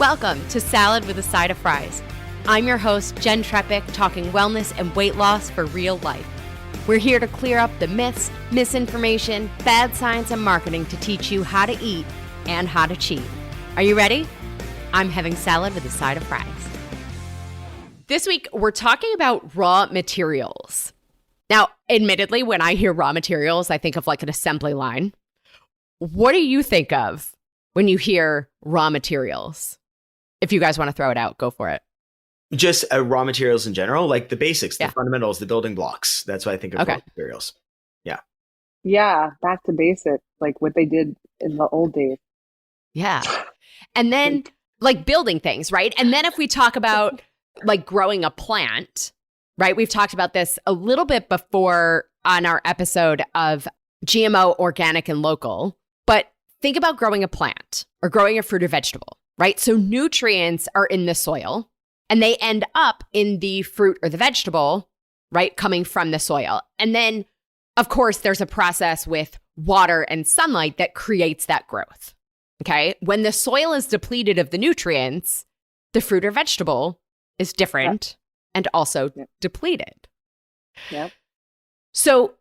Welcome to Salad with a Side of Fries. I'm your host, Jen Trepic, talking wellness and weight loss for real life. We're here to clear up the myths, misinformation, bad science, and marketing to teach you how to eat and how to cheat. Are you ready? I'm having salad with a side of fries. This week, we're talking about raw materials. Now, admittedly, when I hear raw materials, I think of like an assembly line. What do you think of when you hear raw materials? If you guys want to throw it out, go for it. Just raw materials in general, like the basics, the fundamentals, the building blocks. That's what I think of raw materials. Yeah. Yeah, back to basics, like what they did in the old days. Yeah. And then like building things, right? And then if we talk about like growing a plant, right? We've talked about this a little bit before on our episode of GMO, organic, and local. But think about growing a plant or growing a fruit or vegetable, right? So nutrients are in the soil and they end up in the fruit or the vegetable, right? Coming from the soil. And then, of course, there's a process with water and sunlight that creates that growth, okay? When the soil is depleted of the nutrients, the fruit or vegetable is different and also depleted. Yep. So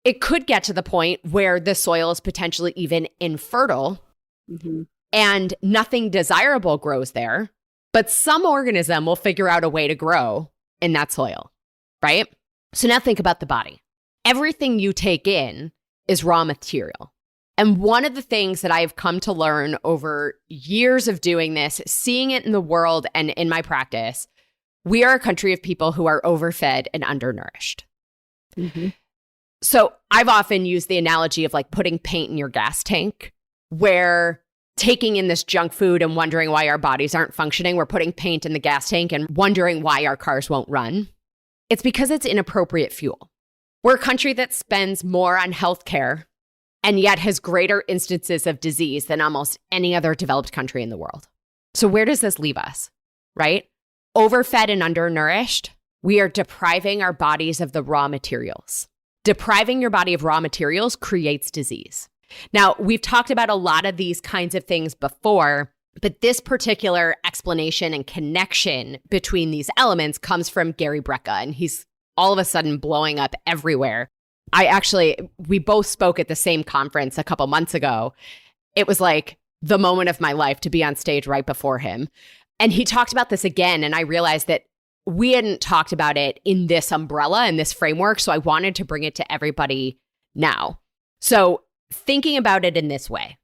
it could get to the point where the soil is potentially even infertile and nothing desirable grows there, but some organism will figure out a way to grow in that soil, right? So now think about the body. Everything you take in is raw material. And one of the things that I've come to learn over years of doing this, seeing it in the world and in my practice, we are a country of people who are overfed and undernourished. So I've often used the analogy of like putting paint in your gas tank, where taking in this junk food and wondering why our bodies aren't functioning, we're putting paint in the gas tank and wondering why our cars won't run. It's because it's inappropriate fuel. We're a country that spends more on healthcare and yet has greater instances of disease than almost any other developed country in the world. So where does this leave us, right? Overfed and undernourished, we are depriving our bodies of the raw materials. Depriving your body of raw materials creates disease. Now, we've talked about a lot of these kinds of things before, but this particular explanation and connection between these elements comes from Gary Brecka, and he's all of a sudden blowing up everywhere. We both spoke at the same conference a couple months ago. It was like the moment of my life to be on stage right before him. And he talked about this again, and I realized that we hadn't talked about it in this umbrella, in this framework, so I wanted to bring it to everybody now. So thinking about it in this way,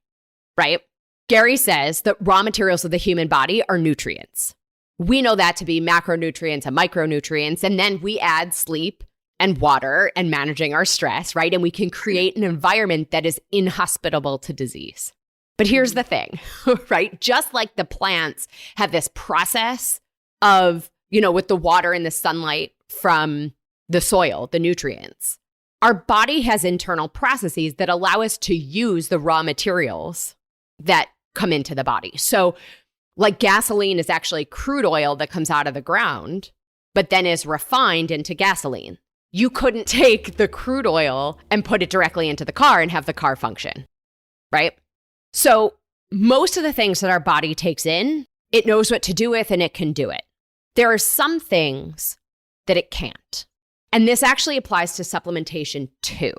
right? Gary says that raw materials of the human body are nutrients. We know that to be macronutrients and micronutrients, and then we add sleep and water and managing our stress, right? And we can create an environment that is inhospitable to disease. But here's the thing, right? Just like the plants have this process of, with the water and the sunlight from the soil, the nutrients, our body has internal processes that allow us to use the raw materials that come into the body. So like gasoline is actually crude oil that comes out of the ground, but then is refined into gasoline. You couldn't take the crude oil and put it directly into the car and have the car function, right? So most of the things that our body takes in, it knows what to do with and it can do it. There are some things that it can't. And this actually applies to supplementation too.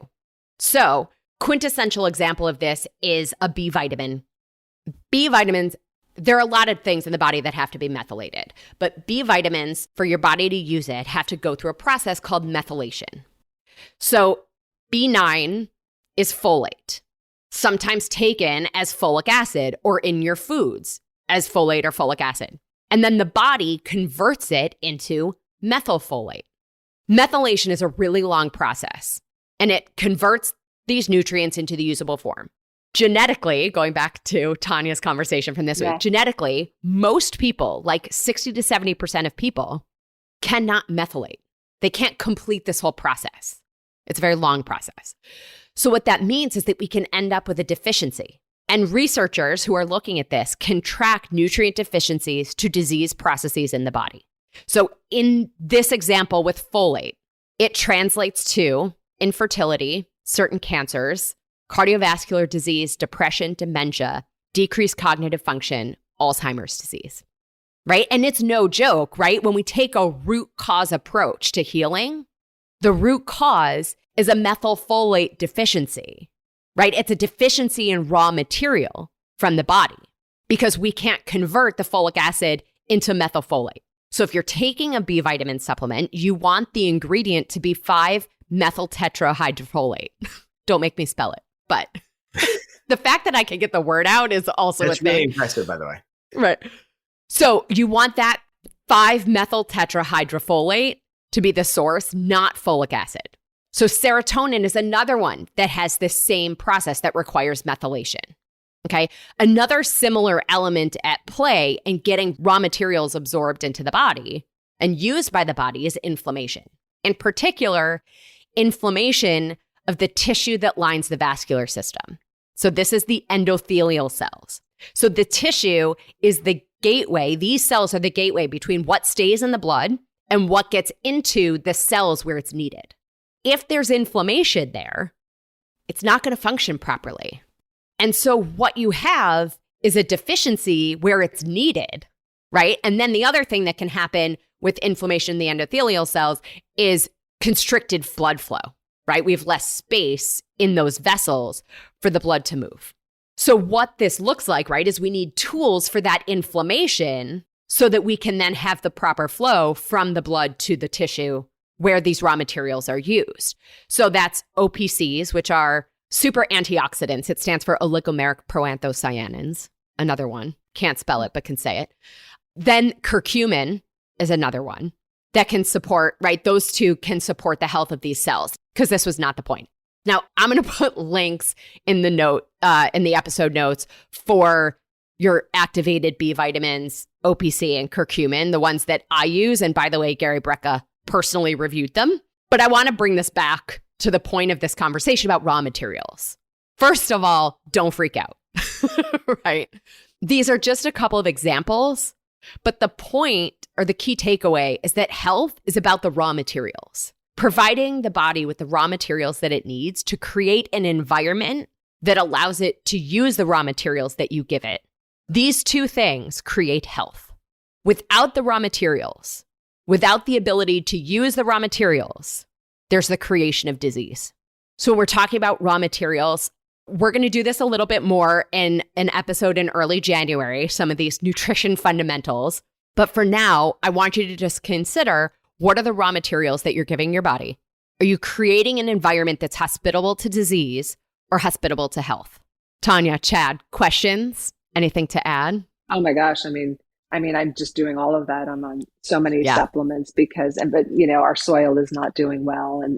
So quintessential example of this is a B vitamin. B vitamins, there are a lot of things in the body that have to be methylated, but B vitamins, for your body to use it, have to go through a process called methylation. So B9 is folate, sometimes taken as folic acid or in your foods as folate or folic acid. And then the body converts it into methylfolate. Methylation is a really long process, and it converts these nutrients into the usable form. Genetically, going back to Tanya's conversation from this week, genetically, most people, like 60 to 70% of people, cannot methylate. They can't complete this whole process. It's a very long process. So what that means is that we can end up with a deficiency. And researchers who are looking at this can track nutrient deficiencies to disease processes in the body. So in this example with folate, it translates to infertility, certain cancers, cardiovascular disease, depression, dementia, decreased cognitive function, Alzheimer's disease, right? And it's no joke, right? When we take a root cause approach to healing, the root cause is a methylfolate deficiency, right? It's a deficiency in raw material from the body because we can't convert the folic acid into methylfolate. So if you're taking a B vitamin supplement, you want the ingredient to be 5-methyl tetrahydrofolate. Don't make me spell it, but the fact that I can get the word out is also That's a thing. really impressive, by the way. Right. So you want that 5-methyl tetrahydrofolate to be the source, not folic acid. So serotonin is another one that has this same process that requires methylation. Okay. Another similar element at play in getting raw materials absorbed into the body and used by the body is inflammation. In particular, inflammation of the tissue that lines the vascular system. So this is the endothelial cells. So the tissue is the gateway. These cells are the gateway between what stays in the blood and what gets into the cells where it's needed. If there's inflammation there, it's not going to function properly. And so what you have is a deficiency where it's needed, right? And then the other thing that can happen with inflammation in the endothelial cells is constricted blood flow, right? We have less space in those vessels for the blood to move. So what this looks like, right, is we need tools for that inflammation so that we can then have the proper flow from the blood to the tissue where these raw materials are used. So that's OPCs, which are super antioxidants. It stands for oligomeric proanthocyanins, another one. Can't spell it, but can say it. Then curcumin is another one that can support, right? Those two can support the health of these cells because this was not the point. Now, I'm going to put links in the episode notes for your activated B vitamins, OPC and curcumin, the ones that I use. And by the way, Gary Brecka personally reviewed them. But I want to bring this back to the point of this conversation about raw materials. First of all, don't freak out, right? These are just a couple of examples, but the point or the key takeaway is that health is about the raw materials, providing the body with the raw materials that it needs to create an environment that allows it to use the raw materials that you give it. These two things create health. Without the raw materials, without the ability to use the raw materials, there's the creation of disease. So when we're talking about raw materials, we're going to do this a little bit more in an episode in early January, some of these nutrition fundamentals. But for now, I want you to just consider, what are the raw materials that you're giving your body? Are you creating an environment that's hospitable to disease or hospitable to health? Tanya, Chad, questions? Anything to add? Oh my gosh. I mean, I'm just doing all of that. I'm on so many supplements but our soil is not doing well. And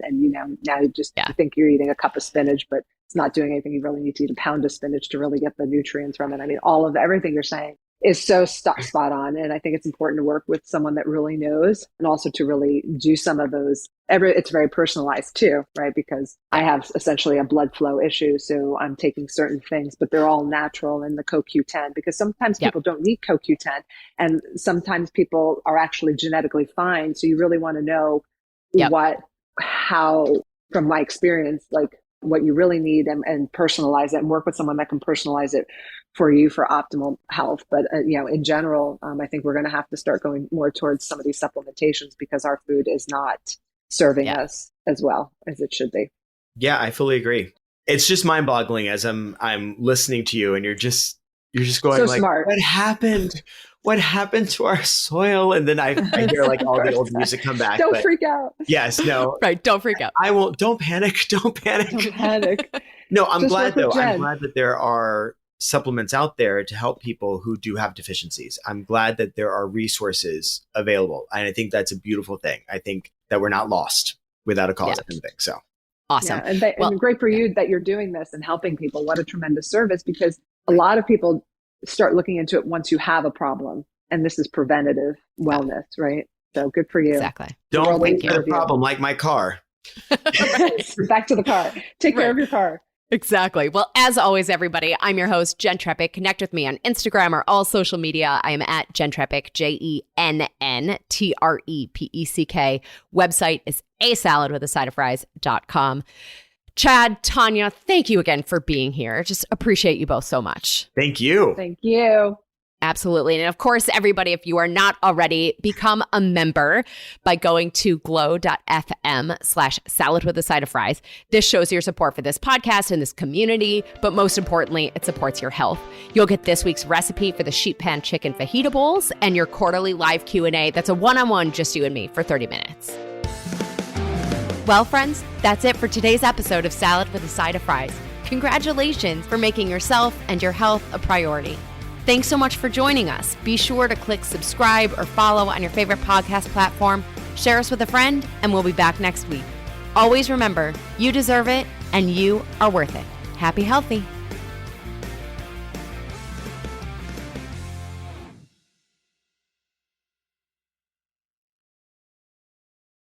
now you think you're eating a cup of spinach, but it's not doing anything. You really need to eat a pound of spinach to really get the nutrients from it. I mean, all of everything you're saying is so spot on. And I think it's important to work with someone that really knows, and also to really do some of those. It's very personalized too, right? Because I have essentially a blood flow issue. So I'm taking certain things, but they're all natural in the CoQ10, because sometimes people don't need CoQ10 and sometimes people are actually genetically fine. So you really want to know how, from my experience, like what you really need and personalize it and work with someone that can personalize it for you for optimal health. But, in general, I think we're going to have to start going more towards some of these supplementations because our food is not serving us as well as it should be. Yeah, I fully agree. It's just mind boggling as I'm listening to you and you're just going so like, smart. What happened? What happened to our soil? And then I hear like all the old music come back. Don't freak out. Yes, no. Right. Don't freak out. I won't. Don't panic. Don't panic. Don't panic. No, I'm Just glad work with though. I'm Jen. glad that there are supplements out there to help people who do have deficiencies. I'm glad that there are resources available. And I think that's a beautiful thing. I think that we're not lost without a cause, I think. So awesome. Yeah, and great for you that you're doing this and helping people. What a tremendous service, because a lot of people start looking into it once you have a problem. And this is preventative wellness, right? So good for you. Exactly. Don't make it a problem like my car. Back to the car. Take care of your car. Exactly. Well, as always, everybody, I'm your host, Jen Trepeck. Connect with me on Instagram or all social media. I am at Jen Trepeck, JENNTREPECK. Website is asaladwithasideofries.com. Chad, Tanya, thank you again for being here. Just appreciate you both so much. Thank you. Thank you. Absolutely. And of course, everybody, if you are not already, become a member by going to glow.fm/salad with a side of fries. This shows your support for this podcast and this community, but most importantly, it supports your health. You'll get this week's recipe for the sheet pan chicken fajita bowls and your quarterly live Q&A. That's a one-on-one, just you and me, for 30 minutes. Well, friends, that's it for today's episode of Salad with a Side of Fries. Congratulations for making yourself and your health a priority. Thanks so much for joining us. Be sure to click subscribe or follow on your favorite podcast platform. Share us with a friend, and we'll be back next week. Always remember, you deserve it, and you are worth it. Happy healthy.